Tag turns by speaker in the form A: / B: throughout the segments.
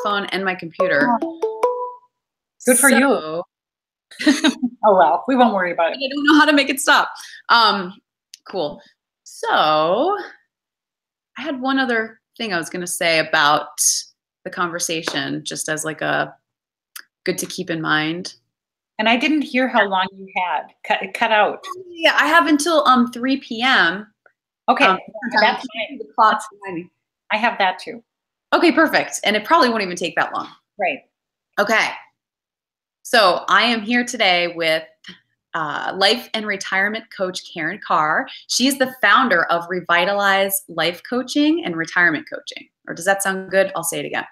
A: phone and my computer.
B: Good for you. Oh, well, we won't worry about it.
A: I don't know how to make it stop. Cool. So I had one other thing I was going to say about the conversation, just as like a good to keep in mind.
B: And I didn't hear how long you had. It cut out.
A: Yeah, I have until 3 p.m.
B: Okay,
A: that's the clock's behind me.
B: I have that too.
A: Okay, perfect. And it probably won't even take that long.
B: Right.
A: Okay. So I am here today with life and retirement coach Karen Carr. She's the founder of Revitalize Life Coaching and Retirement Coaching. Or does that sound good? I'll say it again.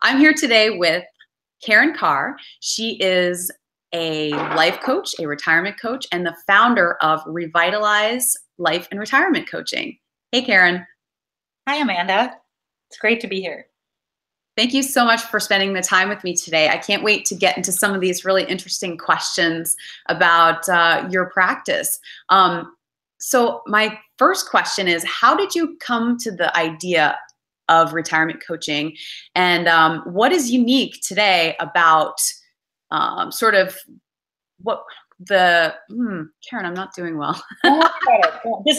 A: I'm here today with Karen Carr. She is a life coach, a retirement coach, and the founder of Revitalize Life and Retirement Coaching. Hey, Karen.
B: Hi, Amanda. It's great to be here.
A: Thank you so much for spending the time with me today. I can't wait to get into some of these really interesting questions about your practice. So my first question is, how did you come to the idea of retirement coaching? And what is unique today about sort of what the, Karen, I'm not doing well.
B: This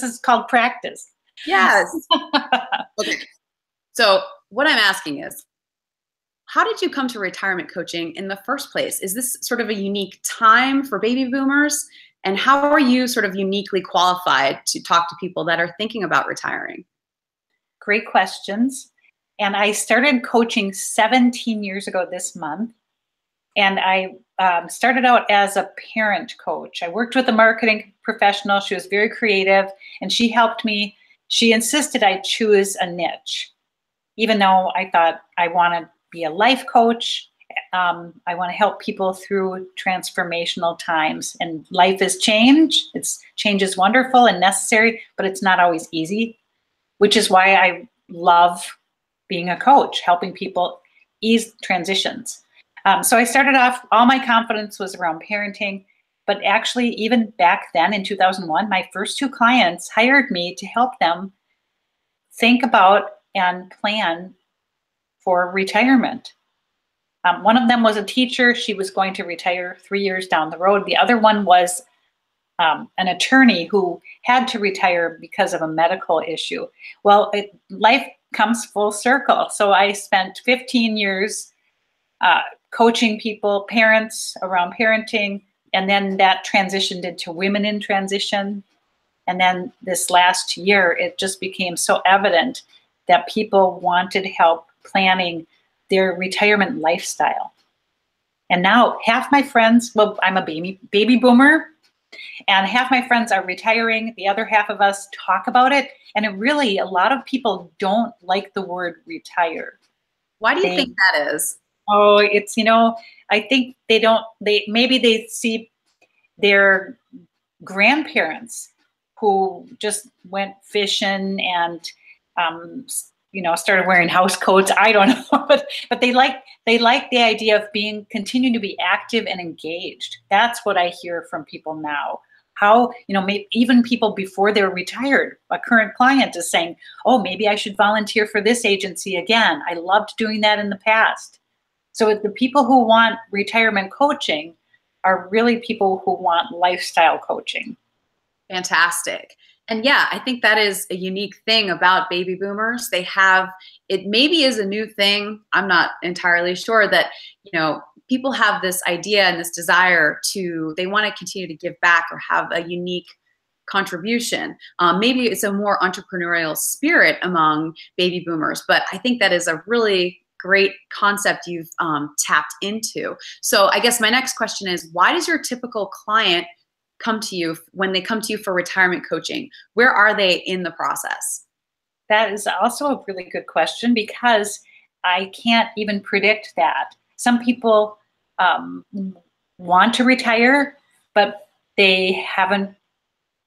B: is called practice.
A: Yes. Okay. So what I'm asking is, how did you come to retirement coaching in the first place? Is this sort of a unique time for baby boomers? And how are you sort of uniquely qualified to talk to people that are thinking about retiring?
B: Great questions. And I started coaching 17 years ago this month. And I started out as a parent coach. I worked with a marketing professional. She was very creative, and she helped me. She insisted I choose a niche. Even though I thought I want to be a life coach, I want to help people through transformational times. And life is change. Change is wonderful and necessary, but it's not always easy, which is why I love being a coach, helping people ease transitions. So I started off, all my confidence was around parenting, but actually even back then in 2001, my first 2 clients hired me to help them think about and plan for retirement. One of them was a teacher. She was going to retire 3 years down the road. The other one was an attorney who had to retire because of a medical issue. Well, life comes full circle. So I spent 15 years coaching people, parents around parenting, and then that transitioned into women in transition. And then this last year, it just became so evident that people wanted help planning their retirement lifestyle. And now half my friends, well, I'm a baby boomer, and half my friends are retiring. The other half of us talk about it. And a lot of people don't like the word retire.
A: Why do you think that is?
B: Oh, it's, I think maybe they see their grandparents who just went fishing and, started wearing house coats. I don't know, but they like the idea of continuing to be active and engaged. That's what I hear from people now. How, even people before they're retired, a current client is saying, oh, maybe I should volunteer for this agency again. I loved doing that in the past. So the people who want retirement coaching are really people who want lifestyle coaching.
A: Fantastic. And yeah, I think that is a unique thing about baby boomers. It maybe is a new thing. I'm not entirely sure that, people have this idea and this desire they want to continue to give back or have a unique contribution. Maybe it's a more entrepreneurial spirit among baby boomers, but I think that is a really great concept you've tapped into. So I guess my next question is, why does your typical client come to you when they come to you for retirement coaching? Where are they in the process?
B: That is also a really good question, because I can't even predict that. Some people want to retire, but they haven't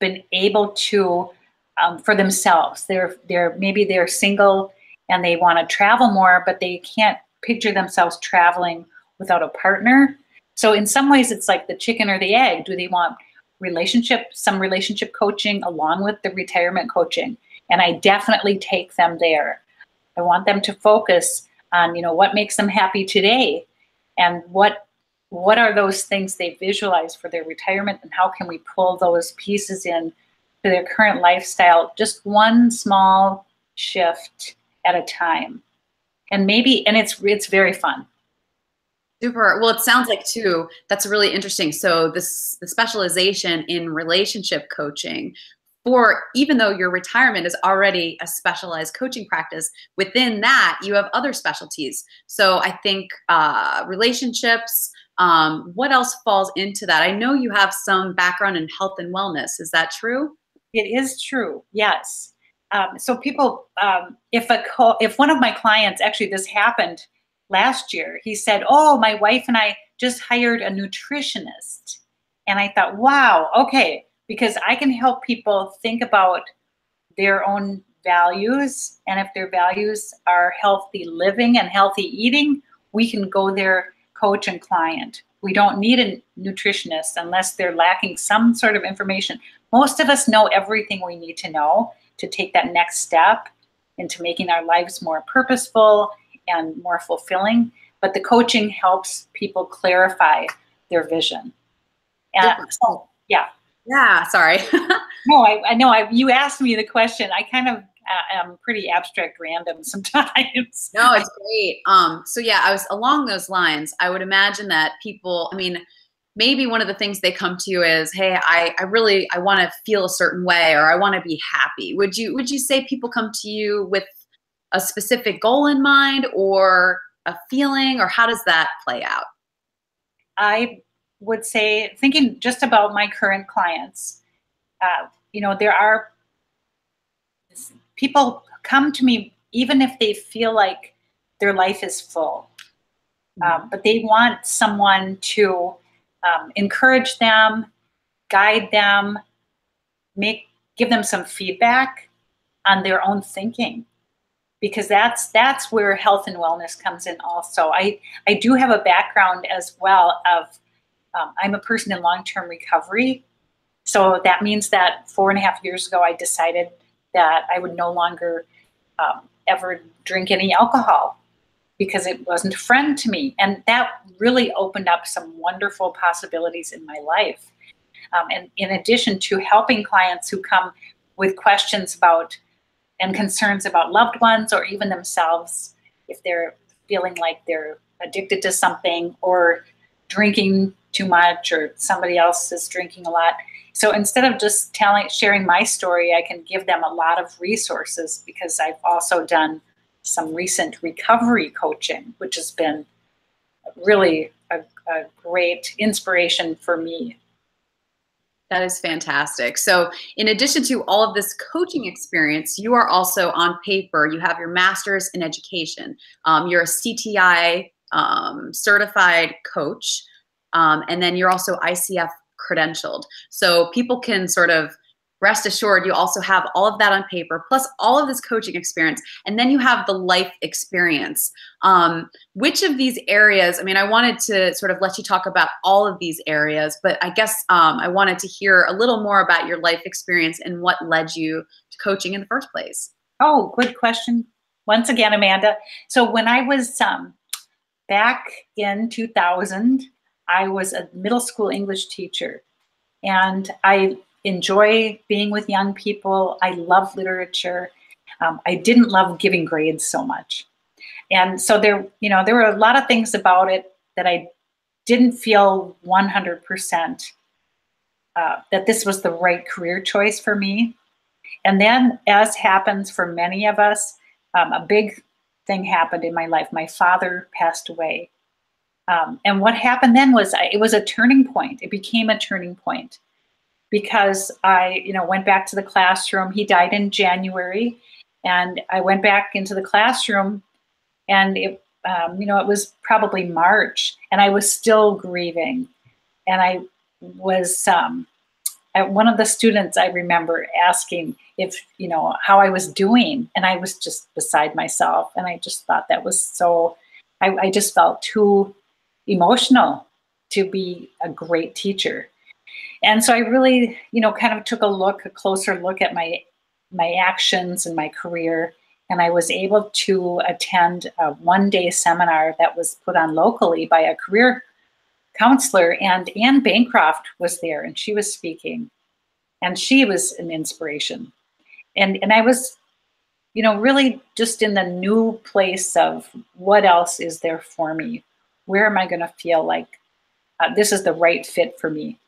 B: been able to for themselves. Maybe they're single and they want to travel more, but they can't picture themselves traveling without a partner. So in some ways, it's like the chicken or the egg. Do they want some relationship coaching along with the retirement coaching? And I definitely take them there. I want them to focus on, what makes them happy today, and what are those things they visualize for their retirement, and how can we pull those pieces in to their current lifestyle, just one small shift at a time. And it's very fun.
A: Super. Well, it sounds like too, that's really interesting. So the specialization in relationship coaching, for even though your retirement is already a specialized coaching practice, within that you have other specialties. So I think relationships, what else falls into that? I know you have some background in health and wellness. Is that true?
B: It is true. Yes. So people, if one of my clients, actually this happened last year, he said, "Oh, my wife and I just hired a nutritionist." And I thought, wow, okay, because I can help people think about their own values. And if their values are healthy living and healthy eating, we can go there, coach and client. We don't need a nutritionist unless they're lacking some sort of information. Most of us know everything we need to know to take that next step into making our lives more purposeful and more fulfilling. But the coaching helps people clarify their vision. So, yeah.
A: Yeah, sorry.
B: No, I know. You asked me the question. I kind of am pretty abstract random sometimes.
A: No, it's great. So yeah, I was along those lines. I would imagine that people, I mean, maybe one of the things they come to you is, hey, I want to feel a certain way, or I want to be happy. Would you say people come to you with a specific goal in mind, or a feeling, or how does that play out?
B: I would say, thinking just about my current clients, there are people come to me even if they feel like their life is full, but they want someone to encourage them, guide them, give them some feedback on their own thinking, because that's where health and wellness comes in also. I do have a background as well of, I'm a person in long-term recovery. So that means that 4.5 years ago, I decided that I would no longer ever drink any alcohol because it wasn't a friend to me. And that really opened up some wonderful possibilities in my life. And in addition to helping clients who come with questions about and concerns about loved ones or even themselves, if they're feeling like they're addicted to something or drinking too much, or somebody else is drinking a lot. So instead of just sharing my story, I can give them a lot of resources, because I've also done some recent recovery coaching, which has been really a great inspiration for me.
A: That is fantastic. So in addition to all of this coaching experience, you are also on paper, you have your master's in education. You're a CTI certified coach. And then you're also ICF credentialed. So people can sort of rest assured you also have all of that on paper, plus all of this coaching experience. And then you have the life experience. Which of these areas, I mean, I wanted to sort of let you talk about all of these areas, but I guess I wanted to hear a little more about your life experience and what led you to coaching in the first place.
B: Oh, good question. Once again, Amanda. So when I was back in 2000, I was a middle school English teacher, and I enjoy being with young people. I love literature. I didn't love giving grades so much. And so there were a lot of things about it that I didn't feel 100% that this was the right career choice for me. And then, as happens for many of us, a big thing happened in my life. My father passed away. And what happened then was it was a turning point. It became a turning point because I, went back to the classroom. He died in January, and I went back into the classroom, and it was probably March, and I was still grieving. And I was, one of the students, I remember asking if, how I was doing, and I was just beside myself. And I just thought that was so, I just felt too emotional to be a great teacher. And so I really, kind of took a closer look at my actions and my career. And I was able to attend a one-day seminar that was put on locally by a career counselor, and Anne Bancroft was there, and she was speaking, and she was an inspiration. And I was, really just in the new place of what else is there for me? Where am I going to feel like this is the right fit for me?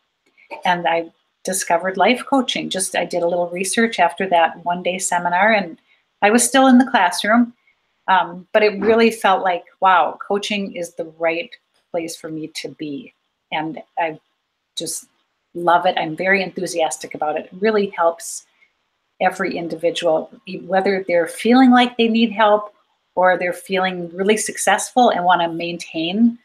B: And I discovered life coaching. I did a little research after that one-day seminar, and I was still in the classroom, but it really felt like, wow, coaching is the right place for me to be. And I just love it. I'm very enthusiastic about it. It really helps every individual, whether they're feeling like they need help or they're feeling really successful and want to maintain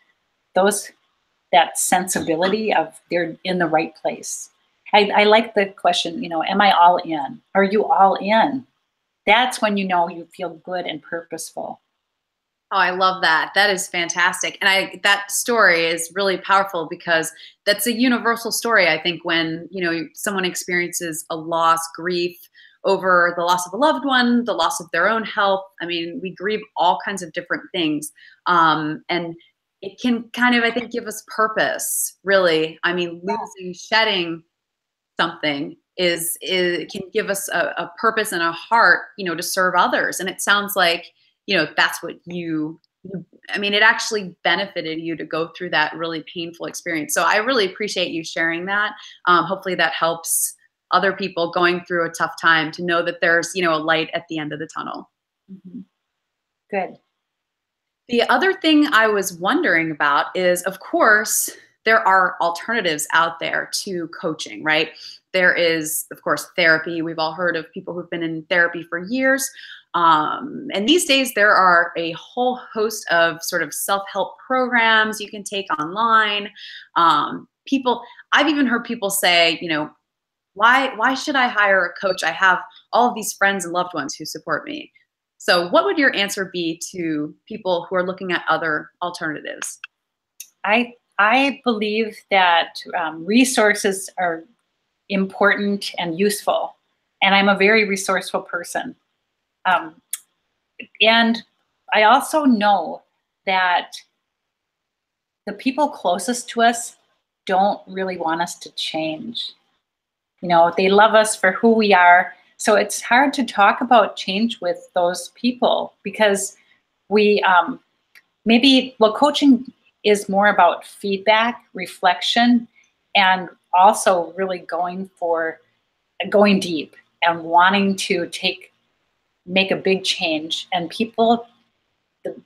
B: that sensibility of they're in the right place. I like the question, am I all in? Are you all in? That's when you feel good and purposeful.
A: Oh, I love that. That is fantastic. And that story is really powerful because that's a universal story. I think when, someone experiences a loss, grief over the loss of a loved one, the loss of their own health. I mean, we grieve all kinds of different things. And it can kind of, I think, give us purpose, really. I mean, shedding something it can give us a purpose and a heart, to serve others. And it sounds like, that's what I mean, it actually benefited you to go through that really painful experience. So I really appreciate you sharing that. Hopefully that helps other people going through a tough time to know that there's, a light at the end of the tunnel.
B: Mm-hmm. Good.
A: The other thing I was wondering about is, of course, there are alternatives out there to coaching, right? There is, of course, therapy. We've all heard of people who've been in therapy for years. And these days, there are a whole host of sort of self-help programs you can take online. I've even heard people say, why should I hire a coach? I have all of these friends and loved ones who support me. So what would your answer be to people who are looking at other alternatives?
B: I believe that resources are important and useful, and I'm a very resourceful person. And I also know that the people closest to us don't really want us to change. They love us for who we are. So it's hard to talk about change with those people because coaching is more about feedback, reflection, and also really going deep and wanting to make a big change. And people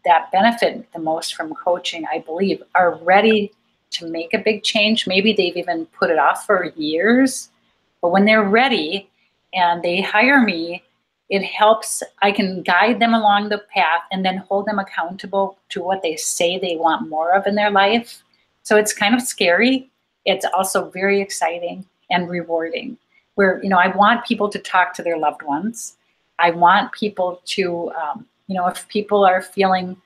B: that benefit the most from coaching, I believe, are ready to make a big change. Maybe they've even put it off for years, but when they're ready and they hire me, it helps. I can guide them along the path and then hold them accountable to what they say they want more of in their life. So it's kind of scary. It's also very exciting and rewarding, where, I want people to talk to their loved ones. I want people to, if people are feeling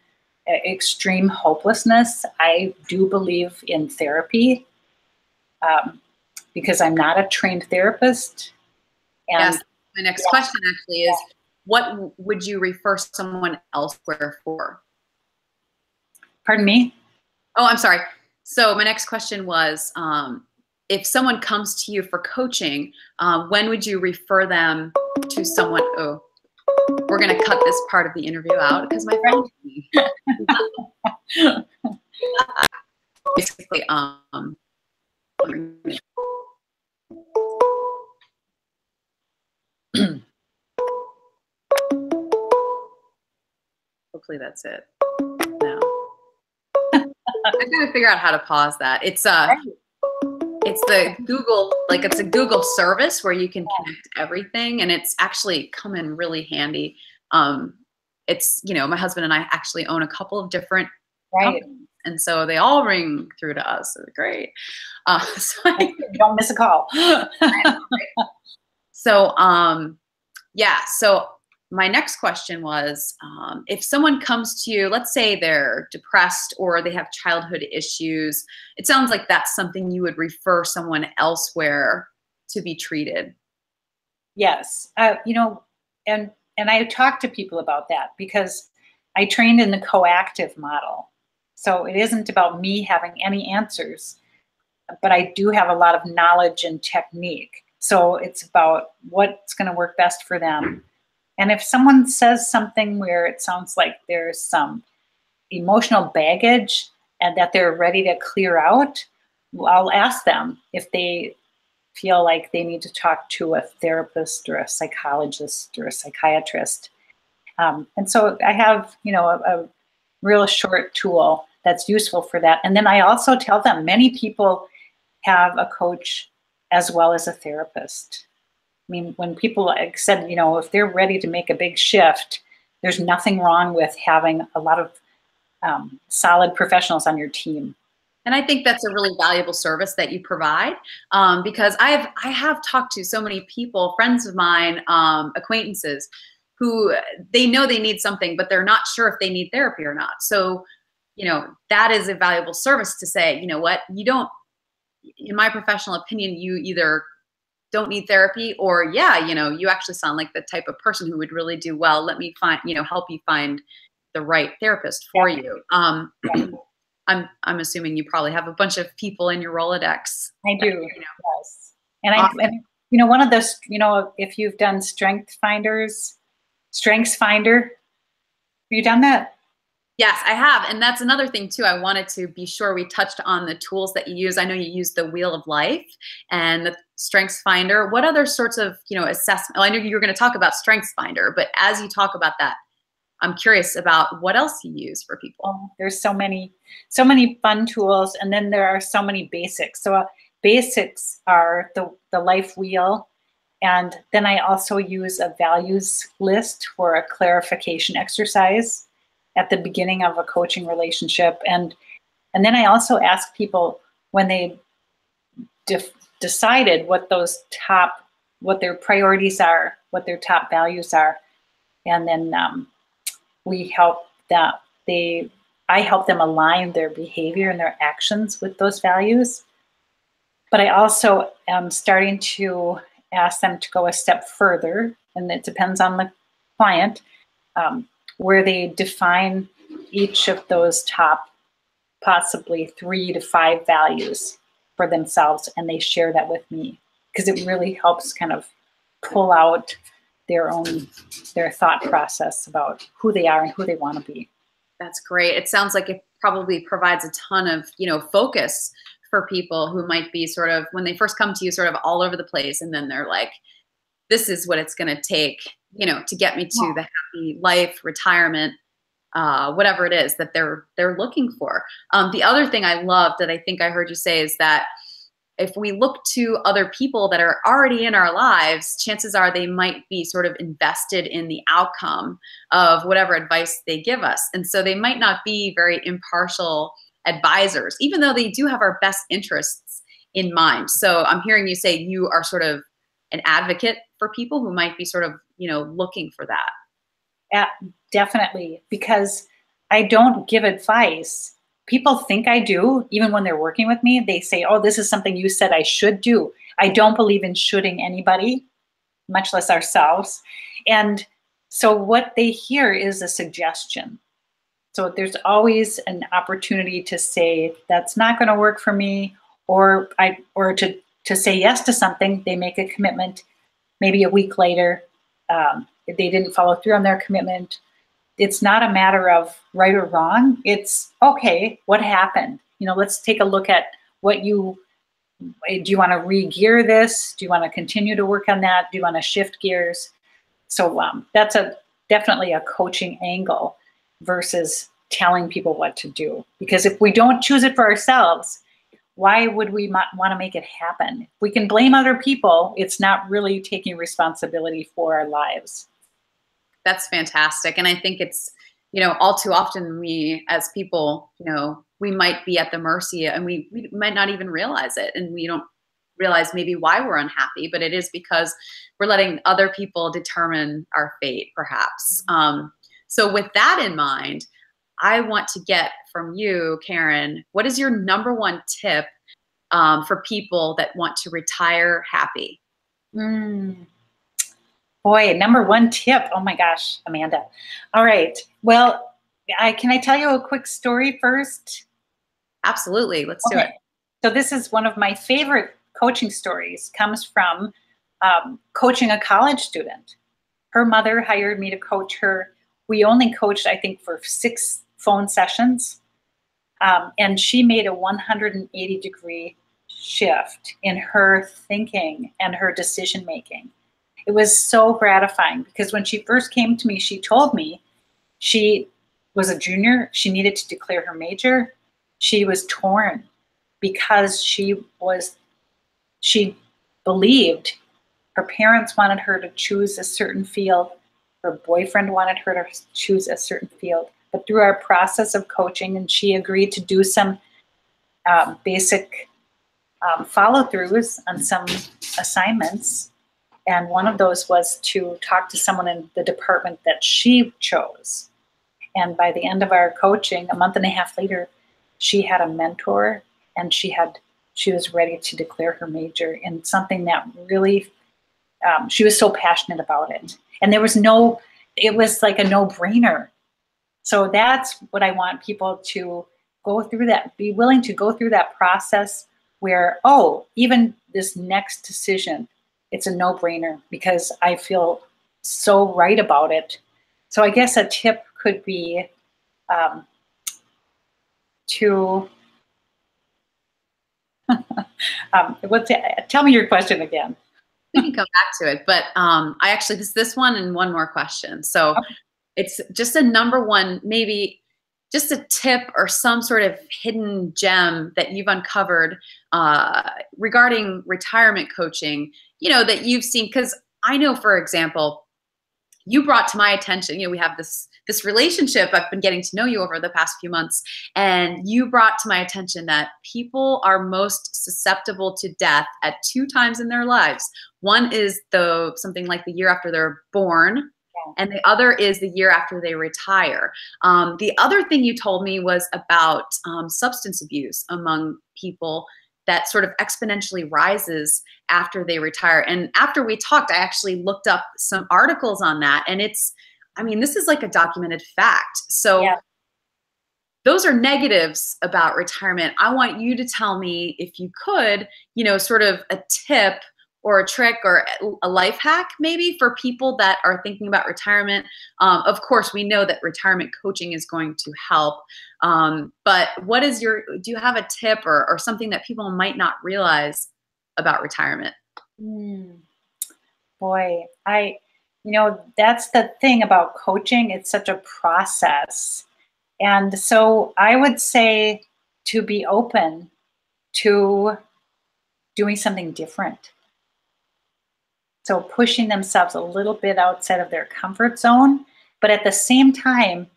B: extreme hopelessness, I do believe in therapy because I'm not a trained therapist. And
A: yes. My next question actually is, what would you refer someone elsewhere for?
B: Pardon me?
A: Oh, I'm sorry. So my next question was, if someone comes to you for coaching, when would you refer them to someone? Oh, we're going to cut this part of the interview out because my friend. Basically, hopefully that's it. No. I gotta figure out how to pause that. It's the Google, it's a Google service where you can connect everything, and it's actually come in really handy. It's, my husband and I actually own a couple of different companies, and so they all ring through to us. So great. So
B: don't miss a call.
A: So, so my next question was, if someone comes to you, let's say they're depressed or they have childhood issues, it sounds like that's something you would refer someone elsewhere to be treated.
B: Yes. And and I talk to people about that because I trained in the coactive model. So it isn't about me having any answers, but I do have a lot of knowledge and technique. So it's about what's going to work best for them. And if someone says something where it sounds like there's some emotional baggage and that they're ready to clear out, I'll ask them if they feel like they need to talk to a therapist or a psychologist or a psychiatrist. And so I have, a real short tool that's useful for that. And then I also tell them many people have a coach as well as a therapist. I mean, when people, like said, if they're ready to make a big shift, there's nothing wrong with having a lot of solid professionals on your team.
A: And I think that's a really valuable service that you provide, because I have talked to so many people, friends of mine, acquaintances, who they know they need something, but they're not sure if they need therapy or not. So, that is a valuable service to say, you know what, you don't, in my professional opinion, you either don't need therapy or, yeah, you actually sound like the type of person who would really do well. Let me find, help you find the right therapist for you. I'm assuming you probably have a bunch of people in your Rolodex.
B: I do. Yes. And awesome. And one of those, if you've done Strengths Finder, have you done that?
A: Yes, I have. And that's another thing too. I wanted to be sure we touched on the tools that you use. I know you use the Wheel of Life and the Strengths Finder. What other sorts of, assessment? Well, I know you were going to talk about Strengths Finder, but as you talk about that, I'm curious about what else you use for people.
B: Oh, there's so many fun tools. And then there are so many basics. So basics are the life wheel. And then I also use a values list for a clarification exercise at the beginning of a coaching relationship. And then I also ask people when they decided what their priorities are, what their top values are. And then I help them align their behavior and their actions with those values. But I also am starting to ask them to go a step further, and it depends on the client, where they define each of those top possibly 3 to 5 values for themselves, and they share that with me because it really helps kind of pull out their thought process about who they are and who they want to be.
A: That's great. It sounds like it probably provides a ton of, focus for people who might be sort of, when they first come to you, sort of all over the place. And then they're like, this is what it's going to take, to get me to the happy life, retirement, whatever it is that they're looking for. The other thing I love that I think I heard you say is that if we look to other people that are already in our lives, chances are they might be sort of invested in the outcome of whatever advice they give us. And so they might not be very impartial advisors, even though they do have our best interests in mind. So I'm hearing you say you are sort of an advocate for people who might be sort of, looking for that.
B: Yeah, definitely, because I don't give advice. People think I do, even when they're working with me. They say, oh, this is something you said I should do. I don't believe in shoulding anybody, much less ourselves. And so what they hear is a suggestion. So there's always an opportunity to say, that's not going to work for me, or to say yes to something. They make a commitment, maybe a week later, if they didn't follow through on their commitment. It's not a matter of right or wrong. It's, okay, what happened? Let's take a look at do you want to re-gear this? Do you want to continue to work on that? Do you want to shift gears? So that's definitely a coaching angle versus telling people what to do. Because if we don't choose it for ourselves, why would we want to make it happen? If we can blame other people, it's not really taking responsibility for our lives.
A: That's fantastic. And I think it's, all too often we as people, we might be at the mercy and we might not even realize it. And we don't realize maybe why we're unhappy, but it is because we're letting other people determine our fate, perhaps. So with that in mind, I want to get from you, Karen, what is your number one tip for people that want to retire happy?
B: Boy, number one tip. Oh my gosh, Amanda. All right. Well, can I tell you a quick story first?
A: Absolutely. Let's do it.
B: Okay. So this is one of my favorite coaching stories. Comes from coaching a college student. Her mother hired me to coach her. We only coached, I think, for 6 phone sessions. And she made a 180-degree shift in her thinking and her decision making. It was so gratifying because when she first came to me, she told me she was a junior. She needed to declare her major. She was torn because she believed her parents wanted her to choose a certain field. Her boyfriend wanted her to choose a certain field. But through our process of coaching, and she agreed to do some basic follow-throughs on some assignments. And one of those was to talk to someone in the department that she chose. And by the end of our coaching, a month and a half later, she had a mentor, and she was ready to declare her major in something that really, she was so passionate about it. And it was like a no-brainer. So that's what I want people to go through, that be willing to go through that process where, even this next decision, it's a no-brainer because I feel so right about it. So I guess a tip could be to tell me your question again.
A: We can come back to it, but I actually this one and one more question. So
B: Okay.
A: It's just a number one, maybe just a tip or some sort of hidden gem that you've uncovered regarding retirement coaching, that you've seen. Because I know, for example, you brought to my attention, we have this relationship. I've been getting to know you over the past few months, and you brought to my attention that people are most susceptible to death at 2 times in their lives. One is something like the year after they're born, and the other is the year after they retire. The other thing you told me was about substance abuse among people that sort of exponentially rises after they retire. And after we talked, I actually looked up some articles on that. And this is like a documented fact. So
B: Yeah.
A: those are negatives about retirement. I want you to tell me, if you could, sort of a tip or a trick or a life hack maybe for people that are thinking about retirement. Of course, we know that retirement coaching is going to help. But do you have a tip or something that people might not realize about retirement?
B: Boy, that's the thing about coaching. It's such a process. And so I would say to be open to doing something different. So pushing themselves a little bit outside of their comfort zone, but at the same time,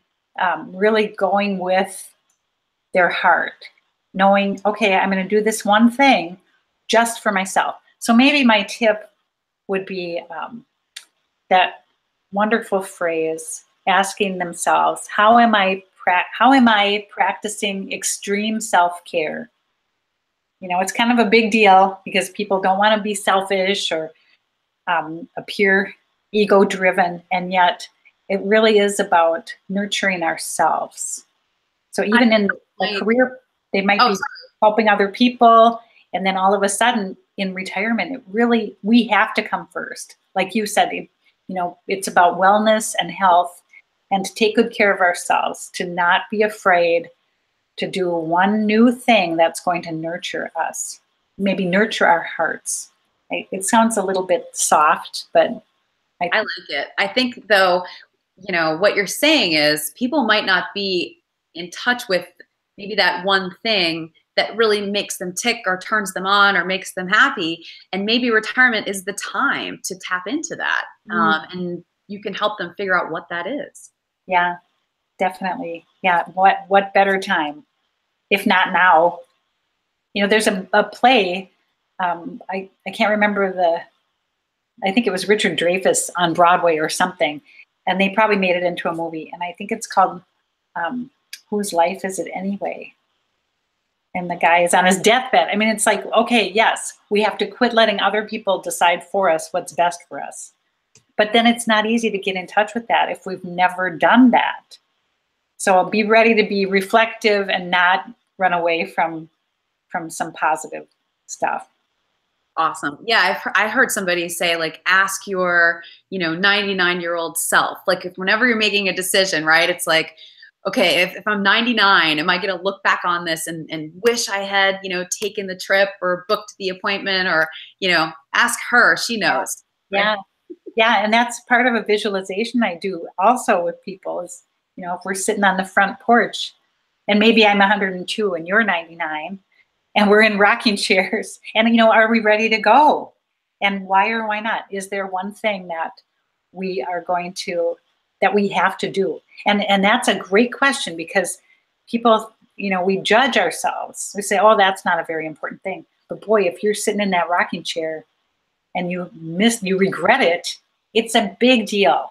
B: really going with their heart, knowing, okay, I'm going to do this one thing just for myself. So maybe my tip would be that wonderful phrase, asking themselves, how am I practicing extreme self-care? It's kind of a big deal because people don't want to be selfish or appear ego-driven, and yet it really is about nurturing ourselves. So even in a career, they might be helping other people, and then all of a sudden in retirement, we have to come first. Like you said, it's about wellness and health, and to take good care of ourselves, to not be afraid to do one new thing that's going to nurture us, maybe nurture our hearts. It sounds a little bit soft, but I
A: like it. I think, though, what you're saying is people might not be in touch with maybe that one thing that really makes them tick or turns them on or makes them happy. And maybe retirement is the time to tap into that. And you can help them figure out what that is.
B: Yeah, definitely. Yeah. What better time, if not now? There's a play. I can't remember I think it was Richard Dreyfuss on Broadway or something, and they probably made it into a movie. And I think it's called Whose Life Is It Anyway? And the guy is on his deathbed. It's like, okay, yes, we have to quit letting other people decide for us what's best for us. But then it's not easy to get in touch with that if we've never done that. So be ready to be reflective and not run away from some positive stuff.
A: Awesome. Yeah, I heard somebody say, like, ask your, 99-year-old self. Like, if whenever you're making a decision, right? It's like, okay, if I'm 99, am I going to look back on this and wish I had, taken the trip or booked the appointment, or, ask her, she knows.
B: Yeah.
A: Right?
B: Yeah. And that's part of a visualization I do also with people is, if we're sitting on the front porch and maybe I'm 102 and you're 99, and we're in rocking chairs, and are we ready to go? And why or why not? Is there one thing that we have to do? And that's a great question, because people, we judge ourselves. We say, oh, that's not a very important thing. But boy, if you're sitting in that rocking chair and you regret it, it's a big deal.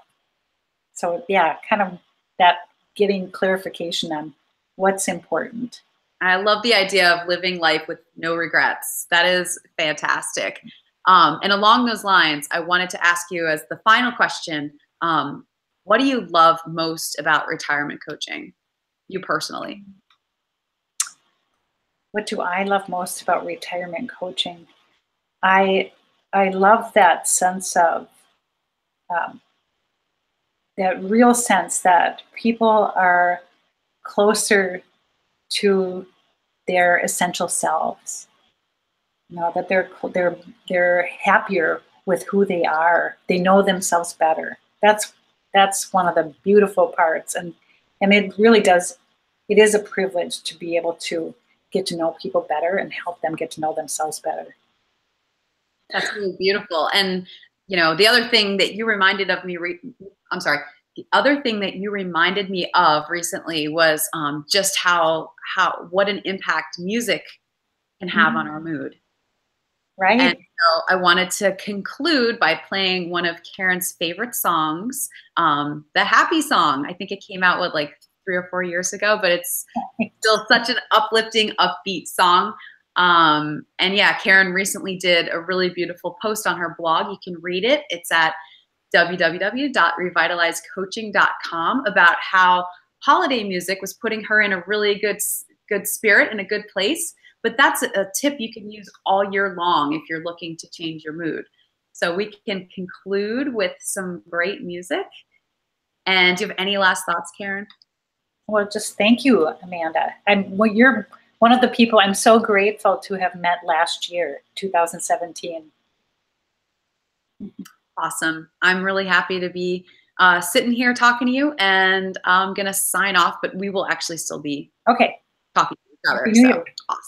B: So yeah, kind of that getting clarification on what's important.
A: I love the idea of living life with no regrets. That is fantastic. And along those lines, I wanted to ask you as the final question, what do you love most about retirement coaching, you personally?
B: What do I love most about retirement coaching? I love that sense of, that real sense that people are closer to their essential selves. That they're happier with who they are. They know themselves better. That's one of the beautiful parts, and it really does. It is a privilege to be able to get to know people better and help them get to know themselves better.
A: That's really beautiful. And the other thing that you reminded of me, the other thing that you reminded me of recently was just what an impact music can have on our mood.
B: Right.
A: And so I wanted to conclude by playing one of Karen's favorite songs, the Happy Song. I think it came out like 3 or 4 years ago, but it's still such an uplifting, upbeat song. And yeah, Karen recently did a really beautiful post on her blog. You can read it. It's at www.revitalizecoaching.com about how holiday music was putting her in a really good spirit and a good place. But that's a tip you can use all year long if you're looking to change your mood. So we can conclude with some great music. And do you have any last thoughts, Karen?
B: Well, just thank you, Amanda. You're one of the people I'm so grateful to have met last year, 2017.
A: Awesome. I'm really happy to be sitting here talking to you, and I'm going to sign off, but we will actually still be
B: okay.
A: talking to each other.
B: So awesome.